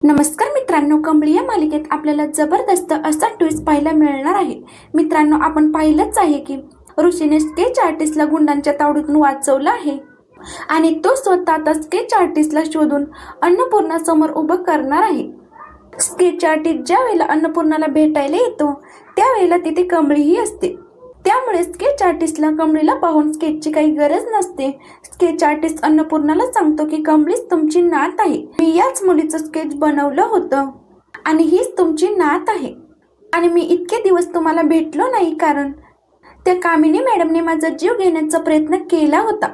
नमस्कार मित्रांनो, कंबळी या मालिकेत आपल्याला जबरदस्त असा ट्विस्ट पाहायला मिळणार आहे. मित्रांनो, आपण पाहिलंच आहे की ऋषीने स्केच आर्टिस्टला गुंडांच्या तावडीतून वाचवलं आहे आणि तो स्वतः आता स्केच आर्टिस्टला शोधून अन्नपूर्णा समोर उभं करणार आहे. स्केच आर्टिस्ट ज्या वेळेला अन्नपूर्णाला भेटायला येतो त्यावेळेला तिथे कंबळीही असते. त्यामुळे स्केच आर्टिस्टला कंबळीला पाहून स्केचची काही गरज नसते. स्केच आर्टिस्ट अन्नपूर्णाला सांगतो की कंबळीच तुमची नात आहे. मी याच मुलीचं स्केच बनवलं होतं आणि हीच तुमची नात आहे आणि मी इतके दिवस तुम्हाला भेटलो नाही कारण त्या कामिनी मॅडमने माझा जीव घेण्याचा प्रयत्न केला होता.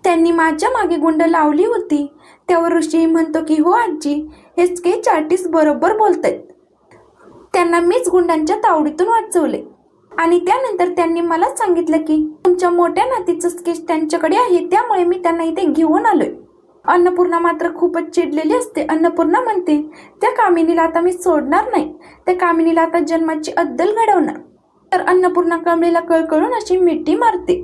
त्यांनी माझ्या मागे गुंड लावली होती. त्यावर ऋषी म्हणतो की हो आजी, हे स्केच आर्टिस्ट बरोबर बोलतायत. त्यांना मीच गुंडांच्या तावडीतून वाचवले आणि त्यानंतर त्यांनी मला सांगितलं की तुमच्या मोठ्या नातीचं स्केच त्यांच्याकडे आहे, त्यामुळे मी त्यांना इथे घेऊन आलोय. अन्नपूर्णा मात्र खूपच चिडलेली असते. अन्नपूर्णा म्हणते त्या कामिनीला आता मी सोडणार नाही, त्या कामिनीला आता जन्माची अद्दल घडवणार. तर अन्नपूर्णा कंबळीला कळकळून अशी मिठी मारते.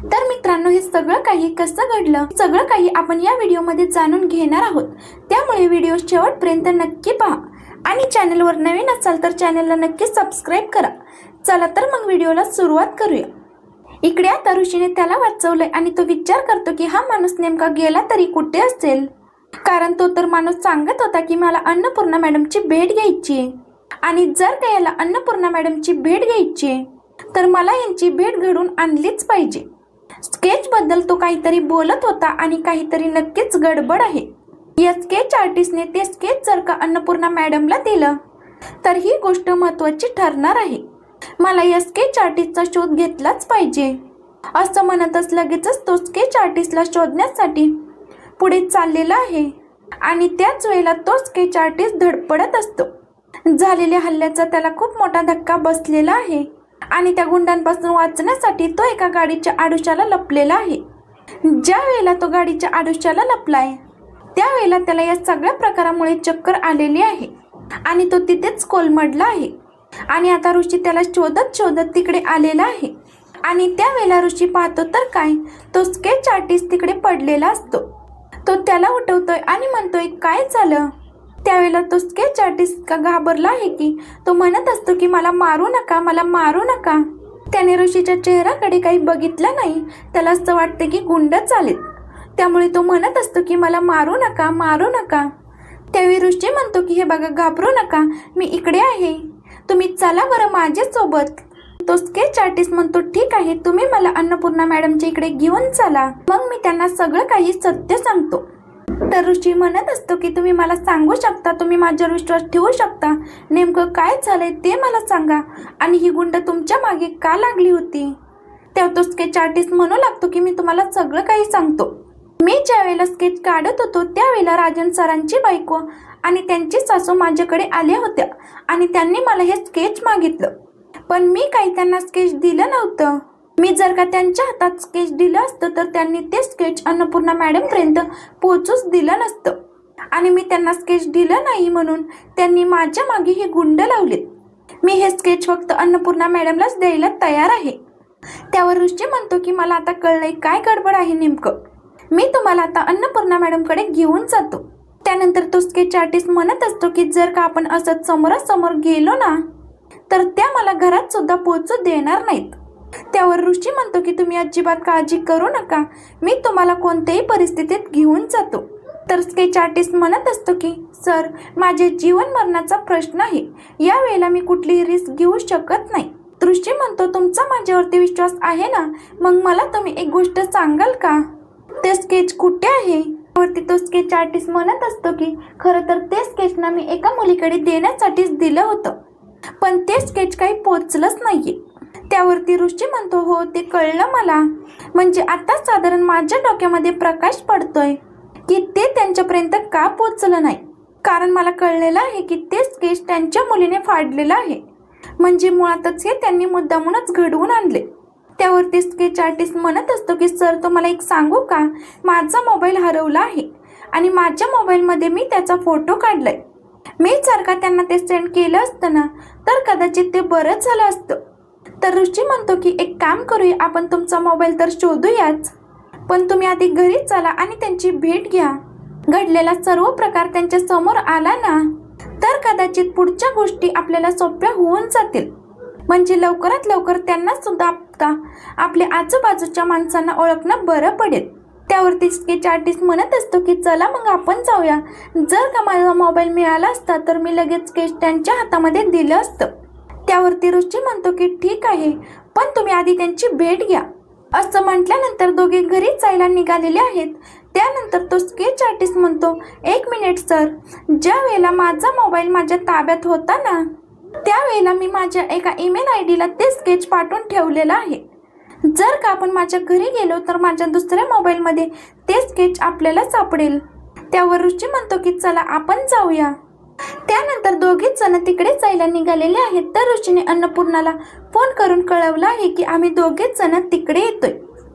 तर मित्रांनो, हे सगळं काही कसं घडलं, सगळं काही आपण या व्हिडिओमध्ये जाणून घेणार आहोत. त्यामुळे व्हिडिओ शेवटपर्यंत नक्की पहा आणि चॅनलवर नवीन असाल तर चॅनलला नक्की सबस्क्राईब करा. चला तर मग व्हिडिओला सुरुवात करूया. इकडे आता ऋषीने त्याला वाचवलंय आणि तो विचार करतो की हा माणूस नेमका गेला तरी कुठे असेल, कारण तो तर माणूस सांगत होता की मला अन्नपूर्णा मॅडमची भेट घ्यायची आणि जर का याला अन्नपूर्णा मॅडमची भेट घ्यायची तर मला यांची भेट घडून आणलीच पाहिजे. स्केच बद्दल तो काहीतरी बोलत होता आणि काहीतरी नक्कीच गडबड आहे. या स्केच आर्टिस्टने ते स्केच जर का अन्नपूर्णा मॅडमला दिलं तर ही गोष्ट महत्त्वाची ठरणार आहे. मला या स्केच आर्टिस्टचा शोध घेतलाच पाहिजे असं म्हणतच लगेचच तो स्केच आर्टिस्टला शोधण्यासाठी पुढे चाललेला आहे आणि त्याच वेळेला तो स्केच आर्टिस्ट धडपडत असतो. झालेल्या हल्ल्याचा त्याला खूप मोठा धक्का बसलेला आहे आणि त्या गुंडांपासून वाचण्यासाठी तो एका गाडीच्या आडुशाला लपलेला आहे. ज्या वेळेला तो गाडीच्या आडुशाला लपलाय त्यावेळेला त्याला या सगळ्या प्रकारामुळे चक्कर आलेली आहे आणि तो तिथेच कोलमडला आहे आणि आता ऋषी त्याला शोधत शोधत तिकडे आलेला आहे आणि त्यावेळेला ऋषी पाहतो तर काय, तो स्केच आर्टिस्ट तिकडे पडलेला असतो. तो त्याला उठवतोय आणि म्हणतोय काय झालं. त्यावेळेला तो स्केच आर्टिस्ट का घाबरला आहे की तो म्हणत असतो की मला मारू नका, मला मारू नका. त्याने ऋषीच्या चेहऱ्याकडे काही बघितलं नाही. त्याला असं वाटते की गुंडच आलेत, त्यामुळे तो म्हणत असतो की मला मारू नका, मारू नका. त्यावेळी ऋषी म्हणतो की हे बघा, घाबरू नका, मी इकडे आहे, तुम्ही चला बरं माझ्यासोबत. तो स्केच आर्टिस्ट म्हणतो ठीक आहे, तुम्ही मला अन्नपूर्णा मॅडमच्या इकडे घेऊन चला, मग मी त्यांना सगळं काही सत्य सांगतो. तर ऋषी म्हणत असतो की तुम्ही मला सांगू शकता, तुम्ही माझ्यावर विश्वास ठेवू शकता, नेमकं काय झालंय ते मला सांगा आणि ही गुंड तुमच्या मागे का लागली होती. तेव्हा तो स्केच आर्टिस्ट म्हणू लागतो की मी तुम्हाला सगळं काही सांगतो. मी ज्या वेळेला स्केच काढत होतो त्यावेळेला राजन सरांची बायको आणि त्यांची सासू माझ्याकडे आल्या होत्या आणि त्यांनी मला हे स्केच मागितलं, पण मी काही त्यांना स्केच दिलं नव्हतं. मी जर का त्यांच्या हातात स्केच दिलं असतं तर त्यांनी ते स्केच अन्नपूर्णा मॅडमपर्यंत पोहोचूच दिलं नसतं आणि मी त्यांना स्केच दिलं नाही म्हणून त्यांनी माझ्या मागे हे गुंड लावलेत. मी हे स्केच फक्त अन्नपूर्णा मॅडमलाच द्यायला तयार आहे. त्यावर ऋषी म्हणतो की मला आता कळलंय काय गडबड आहे नेमकं, मी तुम्हाला आता अन्नपूर्णा मॅडमकडे घेऊन जातो. त्यानंतर तो स्केच आर्टिस्ट म्हणत असतो की जर का आपण असंच समोरासमोर गेलो ना तर त्या मला घरात सुद्धा पोहोचू देणार नाहीत. त्यावर ऋषी म्हणतो की तुम्ही अजिबात काळजी करू नका, मी तुम्हाला कोणत्याही परिस्थितीत घेऊन जातो. तर स्केच आर्टिस्ट म्हणत असतो की सर, माझे जीवन मरणाचा प्रश्न आहे, या वेळेला मी कुठलीही रिस्क घेऊ शकत नाही. ऋषी म्हणतो तुमचा माझ्यावरती विश्वास आहे ना, मग मला तुम्ही एक गोष्ट सांगाल का, ते स्केच कुठे आहे. वरती तो स्केच आर्टिस्ट म्हणत असतो की खरं तर ते स्केच ना मी एका मुलीकडे देण्यासाठीच दिलं होतं, पण ते स्केच काही पोचलंच नाहीये. त्यावरती ऋषी म्हणतो हो, ते कळलं मला, म्हणजे आता साधारण माझ्या डोक्यामध्ये प्रकाश पडतोय की ते त्यांच्यापर्यंत का पोचलं नाही, कारण मला कळलेलं आहे की ते स्केच त्यांच्या मुलीने फाडलेलं आहे, म्हणजे मुळातच हे त्यांनी मुद्दामूनच घडवून आणले. त्यावरती स्केच आर्टिस्ट म्हणत असतो की सर, तुम्हाला एक सांगू का, माझा मोबाईल हरवला आहे आणि माझ्या मोबाईलमध्ये मी त्याचा फोटो काढलाय. मी जर का त्यांना ते सेंड केलं असतं ना तर कदाचित ते बरंच झालं असतं. तर ऋषी म्हणतो की एक काम करूया, आपण तुमचा मोबाईल तर शोधूयाच, पण तुम्ही आधी घरी चला आणि त्यांची भेट घ्या. घडलेला सर्व प्रकार त्यांच्या समोर आला ना, तर कदाचित पुढच्या गोष्टी आपल्याला सोप्या होऊन जातील. म्हणजे लवकरात लवकर त्यांना सुद्धा आपल्या आजूबाजूच्या माणसांना ओळखणं बरं पडेल. त्यावरती स्केच आर्टिस्ट म्हणत असतो की चला मग आपण जाऊया. जर का माझा मोबाईल मिळाला असता तर मी लगेच स्केच त्यांच्या हातामध्ये दिलं असतं. त्यावरती रुची म्हणतो की ठीक आहे, पण तुम्ही आधी त्यांची भेट घ्या. असं म्हटल्यानंतर दोघे घरी जायला निघालेले आहेत. त्यानंतर तो स्केच आर्टिस्ट म्हणतो, 1 मिनिट सर, ज्या वेळेला माझा मोबाईल माझ्या ताब्यात होता ना, त्यावेळेला मी माझ्या एका ईमेल आयडीला ते स्केच पाठवून ठेवलेलं आहे. जर का आपण माझ्या घरी गेलो तर माझ्या दुसऱ्या मोबाईलमध्ये ते स्केच आपल्याला सापडेल. त्यावर रुची म्हणतो की चला आपण जाऊया. त्यानंतर दोघेच जण तिकडे जायला निघालेले आहेत. तर रुचीने अन्नपूर्णाला फोन करून कळवलं आहे की आम्ही दोघेच जण तिकडे येतोय.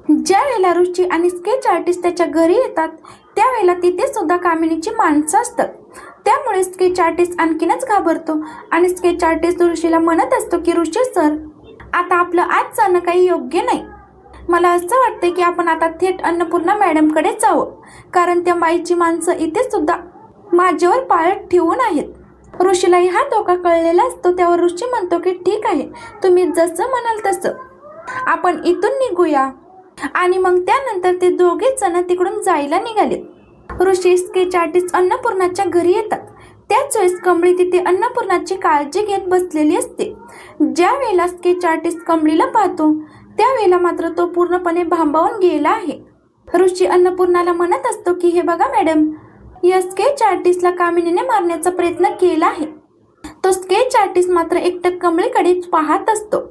ज्या वेळेला रुची आणि स्केच आर्टिस्ट त्याच्या घरी येतात त्यावेळेला तिथे सुद्धा कामिनीची माणसं असतात. त्यामुळे स्केच आर्टिस्ट आणखीनच घाबरतो आणि स्केच आर्टिस्ट ऋषीला म्हणत असतो की ऋषी सर, आता आपलं आज जाणं काही योग्य नाही. मला असं वाटतंय की आपण आता थेट अन्नपूर्णा मॅडमकडे जावं, कारण त्या बाईची माणसं इथे सुद्धा माझ्यावर पाळत ठेवून आहेत. ऋषीलाही हा धोका कळलेला असतो. त्यावर ऋषी म्हणतो की ठीक आहे, तुम्ही जसं म्हणाल तसं आपण इथून निघूया. आणि मग त्यानंतर ते दोघेच जण तिकडून जायला निघाले. ऋषी स्केच आर्टिस्ट अन्नपूर्णाच्या घरी येतात. त्याच वेळेस कमळी तिथे अन्नपूर्णाची काळजी घेत बसलेली असते. ज्या वेळेला स्केच आर्टिस्ट कमळीला पाहतो त्यावेळेला मात्र तो पूर्णपणे भांबावून गेला आहे. ऋषी अन्नपूर्णाला म्हणत असतो की हे बघा मॅडम, या स्केच आर्टिस्टला कामिनीने मारण्याचा प्रयत्न केला आहे. तो स्केच आर्टिस्ट मात्र एकटक कमळीकडेच पाहत असतो.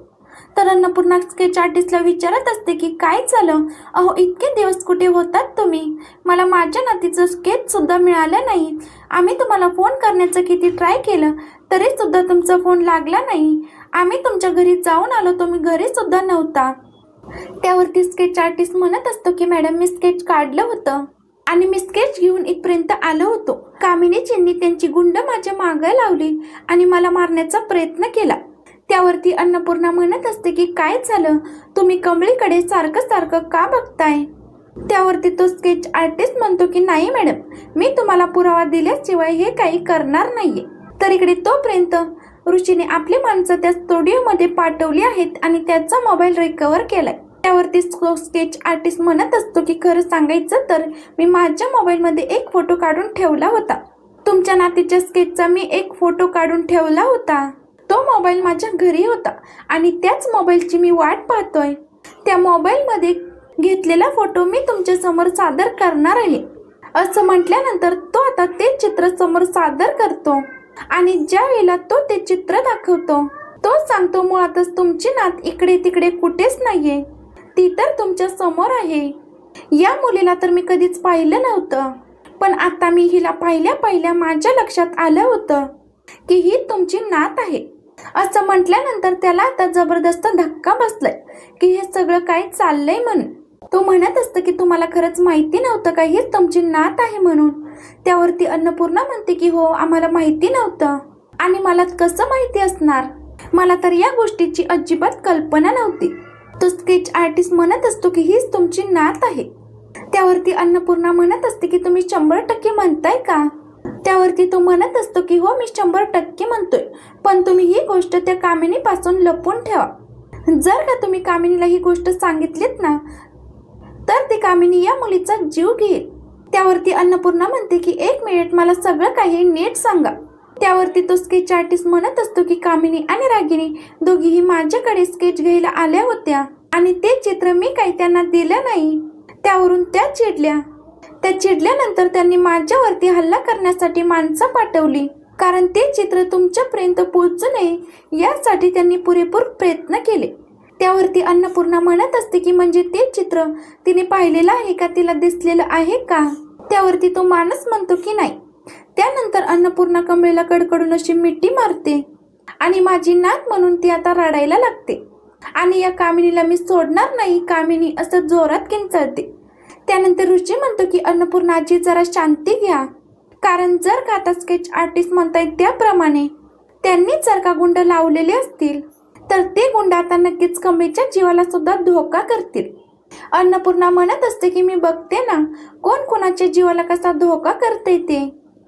तर अन्नपूर्णा स्केच आर्टिस्टला विचारत असते की काय झालं, अहो इतके दिवस कुठे होतात तुम्ही? मला माझ्या नातीचं स्केच सुद्धा मिळालं नाही. आम्ही तुम्हाला फोन करण्याचं किती ट्राय केलं तरी सुद्धा तुमचा फोन लागला नाही. आम्ही तुमच्या घरी जाऊन आलो, तुम्ही घरी सुद्धा नव्हता. त्यावरती स्केच आर्टिस्ट म्हणत असतो की मॅडम, मी स्केच काढलं होतं आणि मी स्केच घेऊन इथपर्यंत आलो होतो. कामिनीजींनी त्यांची गुंड माझ्या मागे लावली आणि मला मारण्याचा प्रयत्न केला. त्यावरती अन्नपूर्णा म्हणत असते की काय झालं, तुम्ही कमळीकडे सारखं सारखं का बघताय? त्यावरती तो स्केच आर्टिस्ट म्हणतो की नाही मॅडम, मी तुम्हाला पुरावा दिल्याशिवाय हे काही करणार नाहीये. तर इकडे तोपर्यंत ऋषीने आपली माणसं त्या स्टुडिओमध्ये पाठवली आहेत आणि त्याचा मोबाईल रिकव्हर केलाय. त्यावरती स्केच आर्टिस्ट म्हणत असतो की खरं सांगायचं तर मी माझ्या मोबाईलमध्ये एक फोटो काढून ठेवला होता. तुमच्या नातीच्या स्केचचा मी एक फोटो काढून ठेवला होता. तो मोबाईल माझ्या घरी होता आणि त्याच मोबाईलची मी वाट पाहतोय. त्या मोबाईलमध्ये घेतलेला फोटो मी तुमच्या समोर सादर करणार आहे. असं म्हटल्यानंतर तो आता ते चित्र समोर सादर करतो आणि ज्या वेळेला तो ते चित्र दाखवतो तो सांगतो, मुळातच तुमची नात इकडे तिकडे कुठेच नाहीये, ती तर तुमच्या समोर आहे. या मुलीला तर मी कधीच पाहिलं नव्हतं, पण आता मी हिला पाहिल्या माझ्या लक्षात आलं होतं की ही तुमची नात आहे. असं म्हटल्यानंतर त्याला आता जबरदस्त धक्का बसलाय की हे सगळं काय चाललंय म्हणून. तो म्हणत असतं की तुम्हाला खरंच माहिती नव्हतं का ही तुमची नात आहे म्हणून? त्यावरती अन्नपूर्णा म्हणते की हो, आम्हाला माहिती नव्हतं. आणि मला कसं माहिती असणार? मला तर या गोष्टीची अजिबात कल्पना नव्हती. तो स्केच आर्टिस्ट म्हणत असतो की हीच तुमची नात आहे. त्यावरती अन्नपूर्णा म्हणत असते की तुम्ही 100% म्हणताय का? त्यावरती तो म्हणत असतो की हो, मी 100% म्हणतोय, पण तुम्ही ही गोष्ट त्या कामिनीपासून लपवून ठेवा. जर का तुम्ही कामिनीला ही गोष्ट सांगितलीत ना तर ती कामिनी या मुलीचा जीव घेईल. त्यावरती अन्नपूर्णा म्हणते की 1 मिनिट, मला सगळं काही नीट सांगा. त्यावरती तो स्केच आर्टिस्ट म्हणत असतो की कामिनी आणि रागिनी दोघीही माझ्याकडे स्केच घ्यायला आल्या होत्या आणि ते चित्र मी काही त्यांना दिलं नाही. त्यावरून त्या चिडल्या. त्या चिडल्यानंतर त्यांनी माझ्यावरती हल्ला करण्यासाठी माणसं पाठवली, कारण ते चित्र तुमच्यापर्यंत पोहोचू नये यासाठी त्यांनी पुरेपूर प्रयत्न केले. त्यावरती अन्नपूर्णा म्हणत असते की म्हणजे ते चित्र तिने पाहिलेलं आहे का, तिला दिसलेलं आहे का? त्यावरती तो माणूस म्हणतो की नाही. त्यानंतर अन्नपूर्णा कमळीला कडकडून अशी मिठी मारते आणि माझी नात म्हणून ती आता रडायला लागते आणि या कामिनीला मी सोडणार नाही, कामिनी असं जोरात किंचाळते. त्यानंतर ऋषी म्हणतो की अन्नपूर्णाजी जरा शांती घ्या, कारण जर का आता स्केच आर्टिस्ट म्हणतायत त्याप्रमाणे त्यांनी जर का गुंड लावलेले असतील तर ते गुंड आता नक्कीच कमळीच्या जीवाला सुद्धा धोका करतील. अन्नपूर्णा म्हणत असते की मी बघते ना कोण कोणाच्या जीवाला कसा धोका करते ते.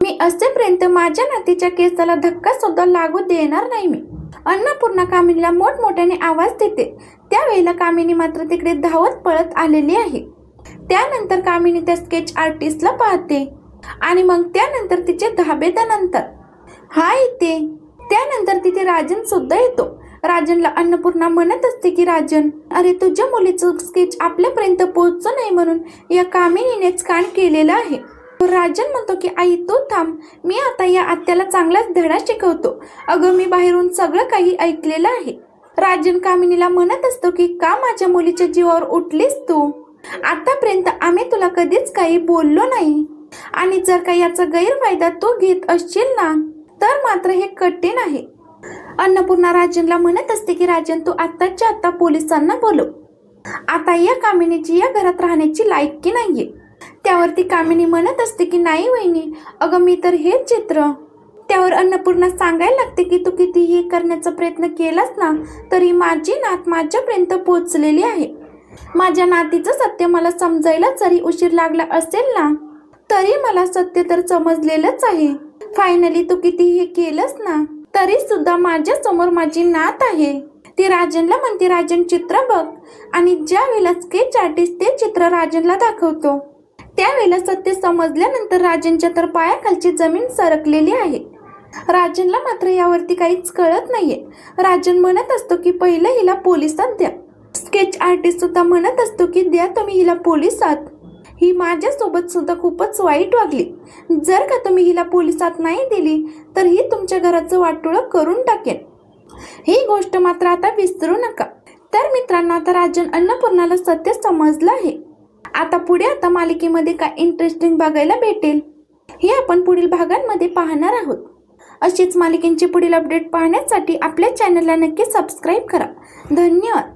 मी असेपर्यंत माझ्या नातीच्या केसाला धक्का सुद्धा लागू देणार नाही मी. अन्नपूर्णा कामिनीला मोठमोठ्याने आवाज देते. त्यावेळेला कामिनी मात्र तिकडे धावत पळत आलेली आहे. त्यानंतर कामिनी त्या स्केच आर्टिस्टला पाहते आणि मग त्यानंतर तिचे धाबेदानंतर हा येते. त्यानंतर तिथे राजन सुद्धा येतो. राजनला अन्नपूर्णा म्हणत असते की राजन, अरे तुझ्या मुलीचं स्केच आपल्यापर्यंत पोहोचू नये म्हणून या कामिनीनेच कान केलेलं आहे. राजन म्हणतो की आई तू थांब, मी आता या आत्याला चांगलाच धडा शिकवतो. अगं मी बाहेरून सगळं काही ऐकलेलं आहे. राजन कामिनीला म्हणत असतो की का माझ्या मुलीच्या जीवावर उठलीस तू? आतापर्यंत आम्ही तुला कधीच काही बोललो नाही आणि जर काही याचा गैरफायदा तू घेत असशील ना तर मात्र हे कठीण आहे. अन्नपूर्णा राजनला म्हणत असते की राजन तू आत्ताच्या आत्ता पोलिसांना बोलव. आता या कामिनीची या घरात राहण्याची लायकी नाहीये. त्यावरती कामिनी म्हणत असते की नाही वहिनी, अगं मी तर हे चित्र. त्यावर अन्नपूर्णा सांगायला लागते की तू कितीही करण्याचा प्रयत्न केलास ना तरी माझी नात माझ्यापर्यंत पोहोचलेली आहे. माझ्या नातीचं सत्य मला समजायला जरी उशीर लागला असेल ना तरी मला सत्य तर समजलेलंच आहे. फायनली तू कितीही केलंस ना तरी सुद्धा माझ्या समोर माझी नात आहे. ती राजनला म्हणते राजन चित्र बघ आणि ज्या वेळेला स्केच आर्टिस्ट ते चित्र राजनला दाखवतो त्यावेळेला सत्य समजल्यानंतर राजनच्या तर पायाखालची जमीन सरकलेली आहे. राजनला मात्र यावरती काहीच कळत नाहीये. राजन म्हणत असतो की पहिलं हिला पोलिसात द्या. स्केच आर्टिस्ट सुद्धा म्हणत असतो की द्या तुम्ही हिला पोलिसात, ही माझ्यासोबत सुद्धा खूपच वाईट वागली. जर का तुम्ही हिला पोलिसात नाही दिली तर ही तुमच्या घराचं वाटोळं करून टाकेन. ही गोष्ट मात्र आता विसरू नका. तर मित्रांनो आता राजन अन्नपूर्णाला सत्य समजलं आहे. आता मालिकेमध्ये काय इंटरेस्टिंग बघायला भेटेल हे आपण पुढील भागांमध्ये पाहणार आहोत. अशीच मालिकेची पुढील अपडेट पाहण्यासाठी आपल्या चॅनलला नक्की सबस्क्राईब करा. धन्यवाद.